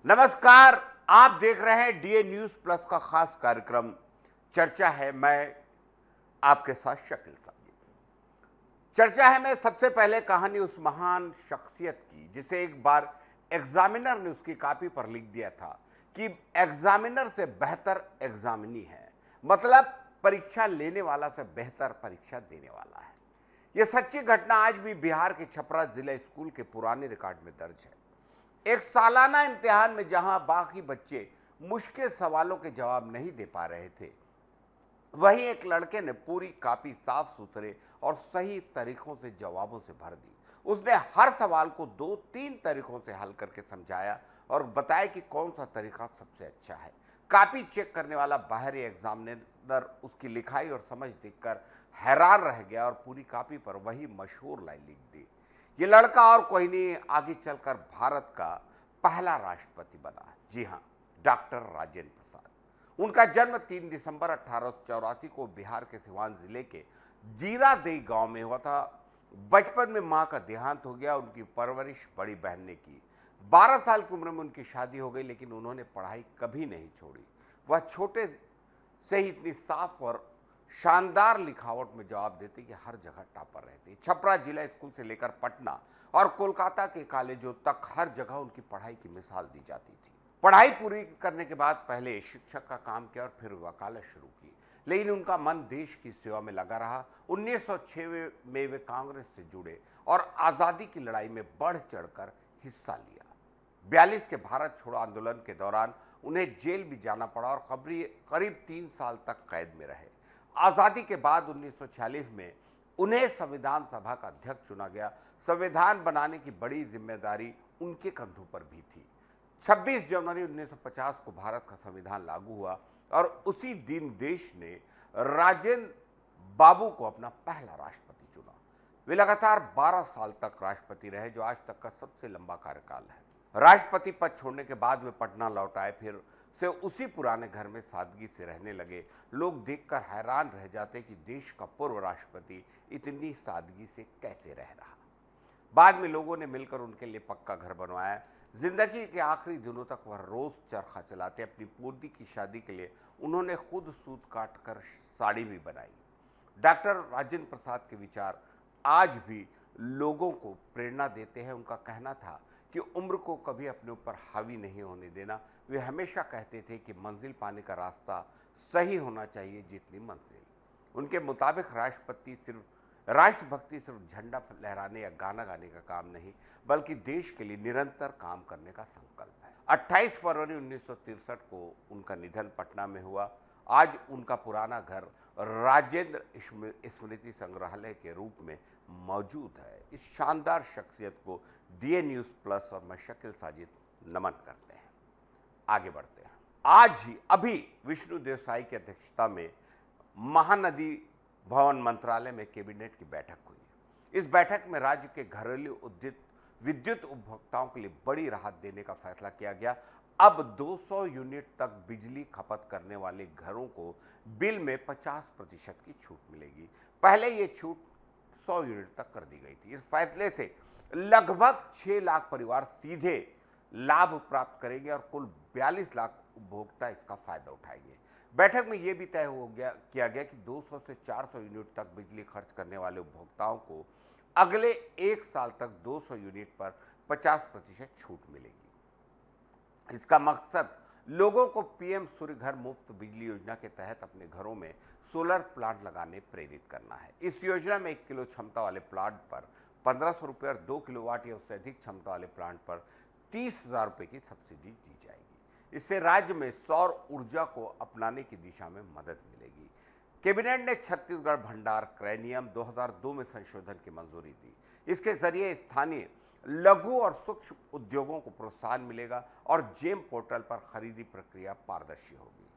नमस्कार, आप देख रहे हैं डीए न्यूज प्लस का खास कार्यक्रम चर्चा है। मैं आपके साथ शकील साहब। चर्चा है में सबसे पहले कहानी उस महान शख्सियत की जिसे एक बार एग्जामिनर ने उसकी कॉपी पर लिख दिया था कि एग्जामिनर से बेहतर एग्जामिनी है, मतलब परीक्षा लेने वाला से बेहतर परीक्षा देने वाला है। यह सच्ची घटना आज भी बिहार के छपरा जिला स्कूल के पुराने रिकॉर्ड में दर्ज है। एक सालाना इम्तिहान में जहां बाकी बच्चे मुश्किल सवालों के जवाब नहीं दे पा रहे थे, वहीं एक लड़के ने पूरी कॉपी साफ सुथरे और सही तरीकों से जवाबों से भर दी। उसने हर सवाल को 2-3 तरीकों से हल करके समझाया और बताया कि कौन सा तरीका सबसे अच्छा है। कॉपी चेक करने वाला बाहरी एग्जामिनर उसकी लिखाई और समझ देखकर हैरान रह गया और पूरी कॉपी पर वही मशहूर लाइन लिख दी। ये लड़का और कोई नहीं, आगे चलकर भारत का पहला राष्ट्रपति बना। जी हाँ, डॉक्टर राजेंद्र प्रसाद। उनका जन्म 3 दिसंबर 1884 को बिहार के सिवान जिले के जीरादेई गांव में हुआ था। बचपन में मां का देहांत हो गया। उनकी परवरिश बड़ी बहन ने की। 12 साल की उम्र में उनकी शादी हो गई, लेकिन उन्होंने पढ़ाई कभी नहीं छोड़ी। वह छोटे से ही इतनी साफ और शानदार लिखावट में जवाब देते कि हर जगह टॉपर रहते। छपरा जिला स्कूल से लेकर पटना और कोलकाता के कॉलेजों तक हर जगह उनकी पढ़ाई की मिसाल दी जाती थी। पढ़ाई पूरी करने के बाद पहले शिक्षक का काम किया और फिर वकालत शुरू की, लेकिन उनका मन देश की सेवा में लगा रहा। 1906 में वे कांग्रेस से जुड़े और आज़ादी की लड़ाई में बढ़ चढ़कर हिस्सा लिया। 42 के भारत छोड़ो आंदोलन के दौरान उन्हें जेल भी जाना पड़ा और करीब 3 साल तक कैद में रहे। आज़ादी के बाद 1946 में उन्हें संविधान सभा का अध्यक्ष चुना गया। संविधान बनाने की बड़ी जिम्मेदारी उनके कंधों पर भी थी। 26 जनवरी 1950 को भारत का संविधान लागू हुआ और उसी दिन देश ने राजेंद्र बाबू को अपना पहला राष्ट्रपति चुना। वे लगातार 12 साल तक राष्ट्रपति रहे, जो आज तक का सबसे लंबा कार्यकाल है। राष्ट्रपति पद छोड़ने के बाद वे पटना लौट आए, फिर से उसी पुराने घर में सादगी से रहने लगे। लोग देखकर हैरान रह जाते कि देश का पूर्व राष्ट्रपति इतनी सादगी से कैसे रह रहा। बाद में लोगों ने मिलकर उनके लिए पक्का घर बनवाया। जिंदगी के आखिरी दिनों तक वह रोज चरखा चलाते। अपनी पोती की शादी के लिए उन्होंने खुद सूत काट कर साड़ी भी बनाई। डॉक्टर राजेंद्र प्रसाद के विचार आज भी लोगों को प्रेरणा देते हैं। उनका कहना था कि उम्र को कभी अपने ऊपर हावी नहीं होने देना। वे हमेशा कहते थे कि मंजिल पाने का रास्ता सही होना चाहिए जितनी मंजिल। उनके मुताबिक राष्ट्रभक्ति सिर्फ झंडा लहराने या गाना गाने का काम नहीं, बल्कि देश के लिए निरंतर काम करने का संकल्प है। 28 फरवरी 1963 को उनका निधन पटना में हुआ। आज उनका पुराना घर राजेंद्र स्मृति संग्रहालय के रूप में मौजूद है। इस शानदार शख्सियत को डीए न्यूज प्लस और मैं शकील साजिद नमन करते हैं। आगे बढ़ते हैं। आज ही अभी विष्णु देव साई की अध्यक्षता में महानदी भवन मंत्रालय में कैबिनेट की बैठक हुई। इस बैठक में राज्य के घरेलू विद्युत उपभोक्ताओं के लिए बड़ी राहत देने का फैसला किया गया। अब 200 यूनिट तक बिजली खपत करने वाले घरों को बिल में 50% की छूट मिलेगी। पहले ये छूट 100 यूनिट तक कर दी गई थी। इस फैसले से लगभग 6 लाख परिवार सीधे लाभ प्राप्त करेंगे और कुल 42 लाख उपभोक्ता इसका फायदा उठाएंगे। बैठक में यह भी तय किया गया कि 200 से 400 यूनिट तक बिजली खर्च करने वाले उपभोक्ताओं को अगले 1 साल तक 200 यूनिट पर 50% छूट मिलेगी। इसका मकसद लोगों को पीएम सूर्य घर मुफ्त बिजली योजना के तहत अपने घरों में सोलर प्लांट लगाने प्रेरित करना है। इस योजना में 1 किलो क्षमता वाले प्लांट पर 1500 रुपये और 2 किलोवाट या उससे अधिक क्षमता वाले प्लांट पर 30,000 रुपये की सब्सिडी दी जाएगी। इससे राज्य में सौर ऊर्जा को अपनाने की दिशा में मदद मिलेगी। कैबिनेट ने छत्तीसगढ़ भंडार क्रय नियम 2002 में संशोधन की मंजूरी दी। इसके जरिए स्थानीय लघु और सूक्ष्म उद्योगों को प्रोत्साहन मिलेगा और जेम पोर्टल पर खरीदी प्रक्रिया पारदर्शी होगी।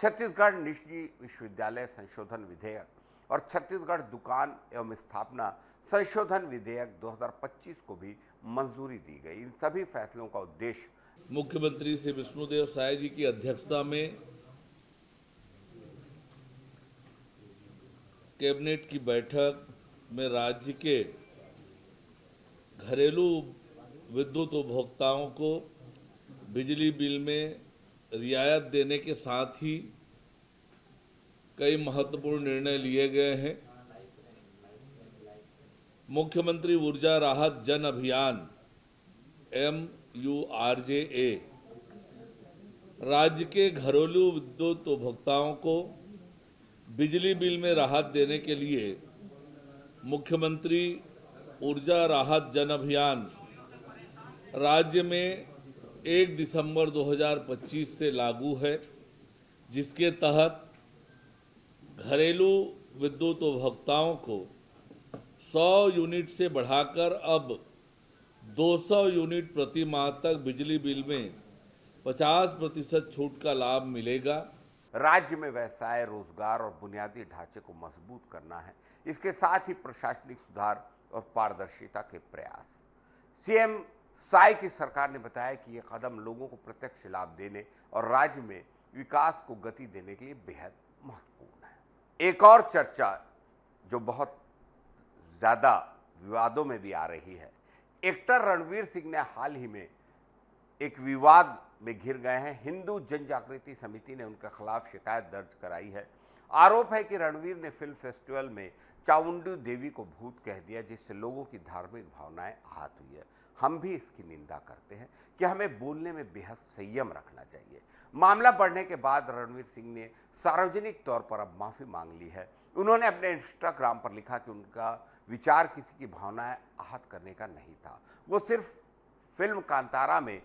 छत्तीसगढ़ निजी विश्वविद्यालय संशोधन विधेयक और छत्तीसगढ़ दुकान एवं स्थापना संशोधन विधेयक 2025 को भी मंजूरी दी गई। इन सभी फैसलों का उद्देश्य मुख्यमंत्री श्री विष्णुदेव साय जी की अध्यक्षता में कैबिनेट की बैठक में राज्य के घरेलू विद्युत उपभोक्ताओं को बिजली बिल में रियायत देने के साथ ही कई महत्वपूर्ण निर्णय लिए गए हैं। मुख्यमंत्री ऊर्जा राहत जन अभियान MURJA राज्य के घरेलू विद्युत उपभोक्ताओं को बिजली बिल में राहत देने के लिए मुख्यमंत्री ऊर्जा राहत जन अभियान राज्य में 1 दिसंबर 2025 से लागू है, जिसके तहत घरेलू विद्युत उपभोक्ताओं को 100 यूनिट से बढ़ाकर अब 200 यूनिट प्रति माह तक बिजली बिल में 50% छूट का लाभ मिलेगा। राज्य में व्यवसाय, रोजगार और बुनियादी ढांचे को मजबूत करना है। इसके साथ ही प्रशासनिक सुधार और पारदर्शिता के प्रयास। सीएम साई की सरकार ने बताया कि यह कदम लोगों को प्रत्यक्ष लाभ देने और राज्य में विकास को गति देने के लिए बेहद महत्वपूर्ण है। एक और चर्चा जो बहुत ज्यादा विवादों में भी आ रही है, एक्टर रणवीर सिंह ने हाल ही में एक विवाद में घिर गए हैं। हिंदू जन जागृति समिति ने उनके खिलाफ शिकायत दर्ज कराई है। आरोप है कि रणवीर ने फिल्म फेस्टिवल में चामुंडी देवी को भूत कह दिया, जिससे लोगों की धार्मिक भावनाएं आहत हुई है। हम भी इसकी निंदा करते हैं कि हमें बोलने में बेहद संयम रखना चाहिए। मामला बढ़ने के बाद रणवीर सिंह ने सार्वजनिक तौर पर अब माफी मांग ली है। उन्होंने अपने इंस्टाग्राम पर लिखा कि उनका विचार किसी की भावनाएं आहत करने का नहीं था। वो सिर्फ फिल्म कांतारा में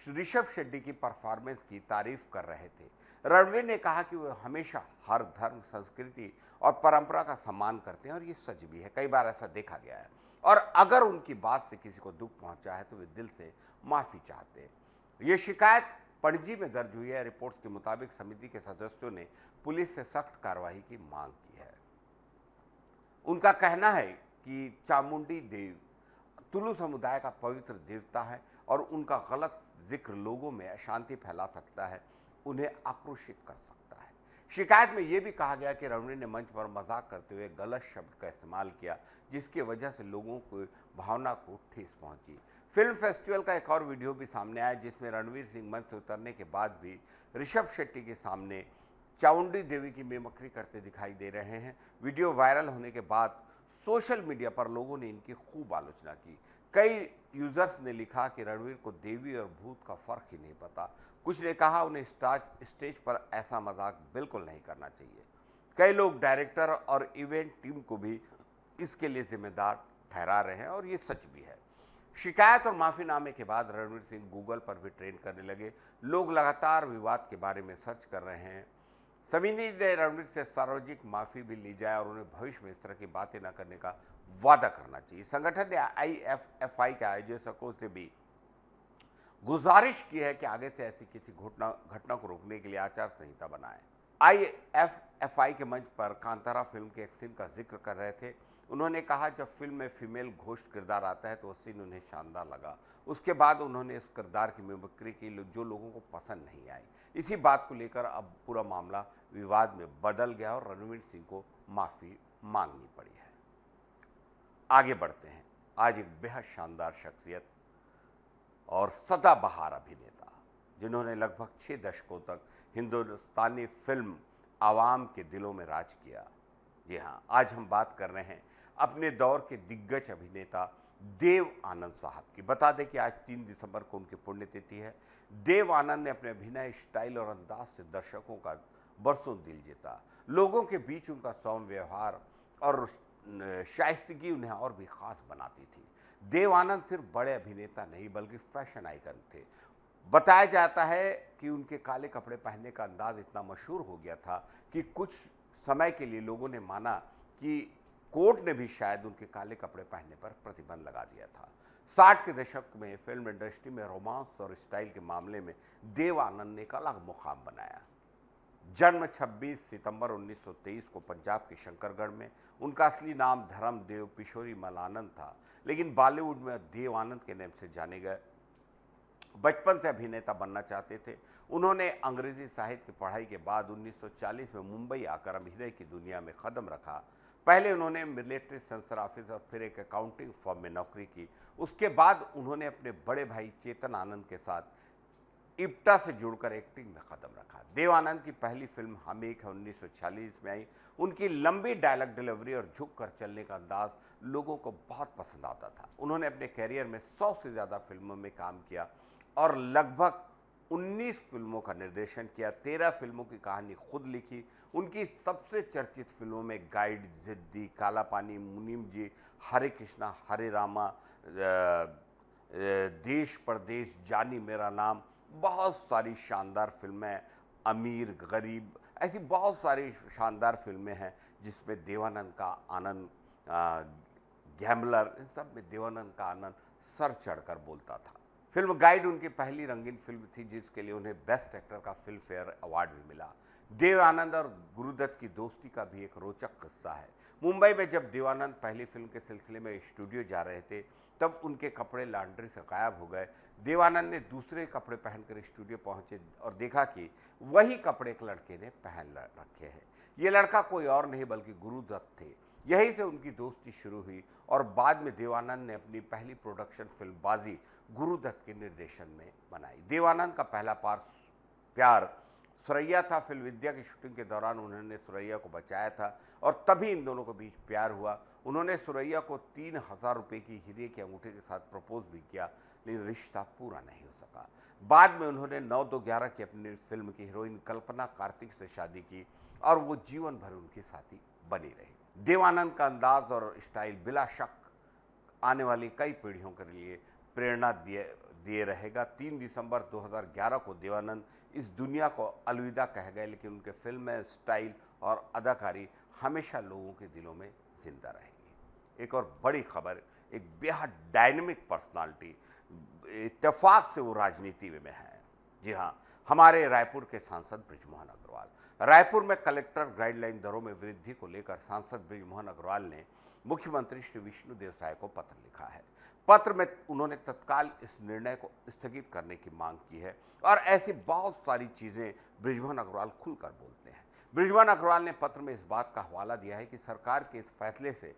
ऋषभ शेट्टी की परफॉर्मेंस की तारीफ कर रहे थे। रणवीर ने कहा कि वो हमेशा हर धर्म, संस्कृति और परंपरा का सम्मान करते हैं और ये सच भी है। कई बार ऐसा देखा गया है और अगर उनकी बात से किसी को दुख पहुंचा है तो वे दिल से माफी चाहते हैं। ये शिकायत पणजी में दर्ज हुई है। रिपोर्ट्स के मुताबिक समिति के सदस्यों ने पुलिस से सख्त कार्रवाई की मांग की है। उनका कहना है कि चामुंडी देव तुलु समुदाय का पवित्र देवता है और उनका गलत जिक्र लोगों में अशांति फैला सकता है, उन्हें आक्रोशित कर सकता है। शिकायत में यह भी कहा गया कि रणवीर ने मंच पर मजाक करते हुए गलत शब्द का इस्तेमाल किया, जिसकी वजह से लोगों को भावना को ठेस पहुंची। फिल्म फेस्टिवल का एक और वीडियो भी सामने आया, जिसमें रणवीर सिंह मंच से उतरने के बाद भी ऋषभ शेट्टी के सामने चामुंडी देवी की मिमिक्री करते दिखाई दे रहे हैं। वीडियो वायरल होने के बाद सोशल मीडिया पर लोगों ने इनकी खूब आलोचना की। कई यूजर्स ने लिखा कि रणवीर को देवी और भूत का फर्क ही नहीं पता। कुछ ने कहा उन्हें स्टेज पर ऐसा मजाक बिल्कुल नहीं करना चाहिए। कई लोग डायरेक्टर और इवेंट टीम को भी इसके लिए जिम्मेदार ठहरा रहे हैं और ये सच भी है। शिकायत और माफीनामे के बाद रणवीर सिंह गूगल पर भी ट्रेंड करने लगे। लोग लगातार विवाद के बारे में सर्च कर रहे हैं। समिति ने रणवीर से सार्वजनिक माफी भी ली जाए और उन्हें भविष्य में इस तरह की बातें न करने का वादा करना चाहिए। संगठन ने IFFI के आयोजकों से भी गुजारिश की है कि आगे से ऐसी किसी घटना को रोकने के लिए आचार संहिता बनाएं। IFFI के मंच पर कांतारा फिल्म के एक सीन का जिक्र कर रहे थे। उन्होंने कहा जब फिल्म में फीमेल घोस्ट किरदार आता है तो वो सीन उन्हें शानदार लगा। उसके बाद उन्होंने इस किरदार की मिमिक्री की जो लोगों को पसंद नहीं आई। इसी बात को लेकर अब पूरा मामला विवाद में बदल गया और रणवीर सिंह को माफी मांगनी पड़ी है। आगे बढ़ते हैं। आज एक बेहद शानदार शख्सियत और सदाबहार अभिनेता, जिन्होंने लगभग 6 दशकों तक हिंदुस्तानी फिल्म आवाम के दिलों में राज किया। जी हाँ, आज हम बात कर रहे हैं अपने दौर के दिग्गज अभिनेता देव आनंद साहब की। बता दें कि आज 3 दिसंबर को उनकी पुण्यतिथि है। देव आनंद ने अपने अभिनय स्टाइल और अंदाज से दर्शकों का बरसों दिल जीता। लोगों के बीच उनका सौम्य व्यवहार और शाइस्तगी उन्हें और भी खास बनाती थी। देव आनंद सिर्फ बड़े अभिनेता नहीं बल्कि फैशन आइकन थे। बताया जाता है कि उनके काले कपड़े पहनने का अंदाज इतना मशहूर हो गया था कि कुछ समय के लिए लोगों ने माना कि कोर्ट ने भी शायद उनके काले कपड़े पहनने पर प्रतिबंध लगा दिया था। 60 के दशक में फिल्म इंडस्ट्री में रोमांस और स्टाइल के मामले में देव आनंद ने एक अलग मुकाम बनाया। जन्म 26 सितंबर 1923 को पंजाब के शंकरगढ़ में। उनका असली नाम धर्मदेव पिशोरी मलानंद था, लेकिन बॉलीवुड में देव आनंद के नाम से जाने गए। बचपन से अभिनेता बनना चाहते थे। उन्होंने अंग्रेजी साहित्य की पढ़ाई के बाद 1940 में मुंबई आकर अभिनय की दुनिया में कदम रखा। पहले उन्होंने मिलिट्री सेंसर ऑफिस और फिर एक अकाउंटिंग फर्म में नौकरी की। उसके बाद उन्होंने अपने बड़े भाई चेतन आनंद के साथ इप्टा से जुड़कर एक्टिंग में कदम रखा। देव आनंद की पहली फिल्म हम एक है 1946 में आई। उनकी लंबी डायलॉग डिलीवरी और झुक कर चलने का अंदाज लोगों को बहुत पसंद आता था। उन्होंने अपने कैरियर में 100 से ज़्यादा फिल्मों में काम किया और लगभग 19 फिल्मों का निर्देशन किया। 13 फिल्मों की कहानी खुद लिखी। उनकी सबसे चर्चित फिल्मों में गाइड, जिद्दी, काला पानी, मुनीम जी, हरे कृष्णा, हरे रामा, देश परदेश, जानी मेरा नाम, बहुत सारी शानदार फिल्में, अमीर गरीब, ऐसी बहुत सारी शानदार फिल्में हैं जिसमें देवानंद का आनंद, गैम्बलर, इन सब में देवानंद का आनंद सर चढ़कर बोलता था। फिल्म गाइड उनकी पहली रंगीन फिल्म थी जिसके लिए उन्हें बेस्ट एक्टर का फिल्म फेयर अवार्ड भी मिला। देवानंद और गुरुदत्त की दोस्ती का भी एक रोचक किस्सा है। मुंबई में जब देवानंद पहली फिल्म के सिलसिले में स्टूडियो जा रहे थे तब उनके कपड़े लॉन्ड्री से गायब हो गए। देवानंद ने दूसरे कपड़े पहनकर स्टूडियो पहुंचे और देखा कि वही कपड़े एक लड़के ने पहन रखे हैं। ये लड़का कोई और नहीं बल्कि गुरुदत्त थे। यहीं से उनकी दोस्ती शुरू हुई और बाद में देवानंद ने अपनी पहली प्रोडक्शन फिल्म बाजी गुरुदत्त के निर्देशन में बनाई। देवानंद का पहला प्यार सुरैया था। फिल्म विद्या की शूटिंग के दौरान उन्होंने सुरैया को बचाया था और तभी इन दोनों के बीच प्यार हुआ। उन्होंने सुरैया को 3000 रुपये की हीरे की अंगूठी के साथ प्रपोज भी किया, लेकिन रिश्ता पूरा नहीं हो सका। बाद में उन्होंने 9-2-11 की अपनी फिल्म की हीरोइन कल्पना कार्तिक से शादी की और वो जीवन भर उनकी साथी बनी रही। देवानंद का अंदाज और स्टाइल बिला शक आने वाली कई पीढ़ियों के लिए प्रेरणा दिए रहेगा। 3 दिसंबर 2011 को देवानंद इस दुनिया को अलविदा कह गए, लेकिन उनके फिल्म स्टाइल और अदाकारी हमेशा लोगों के दिलों में जिंदा रहेगी। एक और बड़ी खबर, एक बेहद डायनेमिक पर्सनालिटी, इत्तेफाक से वो राजनीति में है। जी हाँ, हमारे रायपुर के सांसद बृजमोहन अग्रवाल। रायपुर में कलेक्टर गाइडलाइन दरों में वृद्धि को लेकर सांसद बृजमोहन अग्रवाल ने मुख्यमंत्री श्री विष्णुदेव साय को पत्र लिखा है। पत्र में उन्होंने तत्काल इस निर्णय को स्थगित करने की मांग की है और ऐसी बहुत सारी चीजें बृजमोहन अग्रवाल खुलकर बोलते हैं। बृजमोहन अग्रवाल ने पत्र में इस बात का हवाला दिया है कि सरकार के इस फैसले से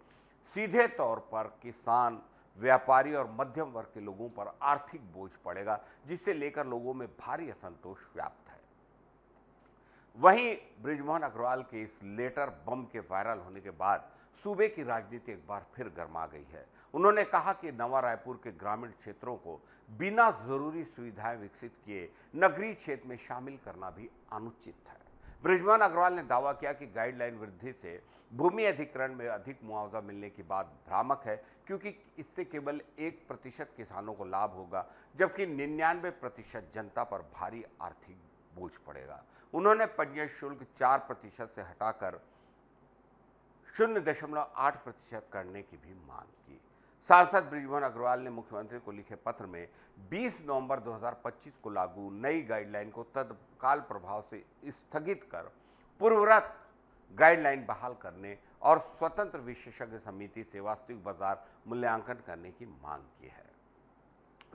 सीधे तौर पर किसान, व्यापारी और मध्यम वर्ग के लोगों पर आर्थिक बोझ पड़ेगा, जिससे लेकर लोगों में भारी असंतोष व्याप्त है। वहीं बृजमोहन अग्रवाल के इस लेटर बम के वायरल होने के बाद सूबे की राजनीति एक बार फिर गर्मा गई है। उन्होंने कहा कि नवा रायपुर के ग्रामीण क्षेत्रों को बिना जरूरी सुविधाएं विकसित किए नगरीय क्षेत्र में शामिल करना भी अनुचित है। बृजमोहन अग्रवाल ने दावा किया कि गाइडलाइन वृद्धि से भूमि अधिग्रहण में अधिक मुआवजा मिलने की बात भ्रामक है, क्योंकि इससे केवल 1% किसानों को लाभ होगा, जबकि 99% जनता पर भारी आर्थिक बोझ पड़ेगा। उन्होंने पंजीयन शुल्क 4% से हटाकर 0.8% करने की भी मांग की। सांसद बृजमोहन अग्रवाल ने मुख्यमंत्री को लिखे पत्र में 20 नवंबर 2025 को लागू नई गाइडलाइन को तत्काल प्रभाव से स्थगित कर पूर्ववत गाइडलाइन बहाल करने और स्वतंत्र विशेषज्ञ समिति से वास्तविक बाजार मूल्यांकन करने की मांग की है।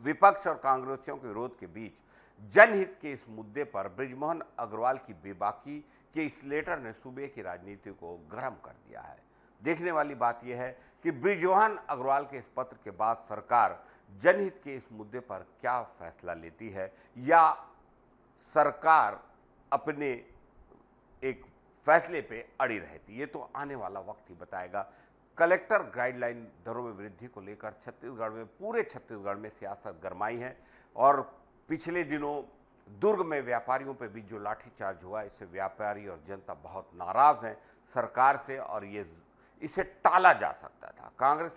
विपक्ष और कांग्रेसियों के विरोध के बीच जनहित के इस मुद्दे पर बृजमोहन अग्रवाल की बेबाकी के इस लेटर ने सूबे की राजनीति को गर्म कर दिया है। देखने वाली बात यह है कि बृजमोहन अग्रवाल के इस पत्र के बाद सरकार जनहित के इस मुद्दे पर क्या फैसला लेती है, या सरकार अपने एक फैसले पे अड़ी रहती है, ये तो आने वाला वक्त ही बताएगा। कलेक्टर गाइडलाइन दरों में वृद्धि को लेकर छत्तीसगढ़ में, पूरे छत्तीसगढ़ में सियासत गरमाई है और पिछले दिनों दुर्ग में व्यापारियों पर भी जो लाठीचार्ज हुआ, इससे व्यापारी और जनता बहुत नाराज हैं सरकार से और इसे टाला जा सकता था। कांग्रेस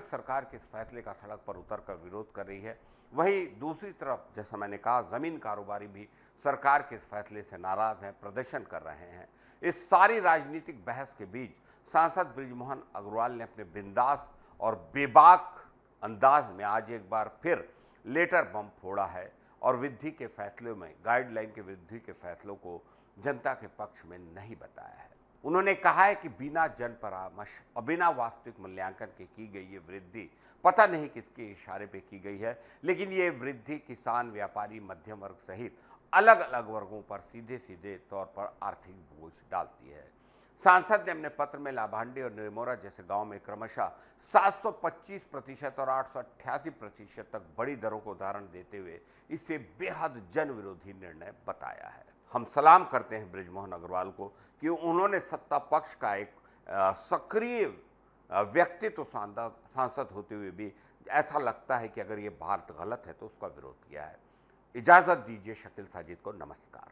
सरकार के इस फैसले का सड़क पर उतरकर विरोध कर रही है। वहीं दूसरी तरफ, जैसा मैंने कहा, जमीन कारोबारी भी सरकार के इस फैसले से नाराज हैं, प्रदर्शन कर रहे हैं। इस सारी राजनीतिक बहस के बीच सांसद बृजमोहन अग्रवाल ने अपने बिंदास और बेबाक अंदाज में आज एक बार फिर लेटर बम फोड़ा है और वृद्धि के फैसलों में, गाइडलाइन के वृद्धि के फैसलों को जनता के पक्ष में नहीं बताया है। उन्होंने कहा है कि बिना जन परामर्श और बिना वास्तविक मूल्यांकन के की गई ये वृद्धि पता नहीं किसके इशारे पे की गई है, लेकिन ये वृद्धि किसान, व्यापारी, मध्यम वर्ग सहित अलग अलग वर्गों पर सीधे सीधे तौर पर आर्थिक बोझ डालती है। सांसद ने अपने पत्र में लाभांडी और निर्मोरा जैसे गांव में क्रमशः 725% और 888% तक बड़ी दरों को उदाहरण देते हुए इसे बेहद जन विरोधी निर्णय बताया है। हम सलाम करते हैं बृजमोहन अग्रवाल को कि उन्होंने सत्ता पक्ष का एक सक्रिय व्यक्तित्व सांसद होते हुए भी ऐसा लगता है कि अगर ये बात गलत है तो उसका विरोध किया है। इजाजत दीजिए शकील साजिद को। नमस्कार।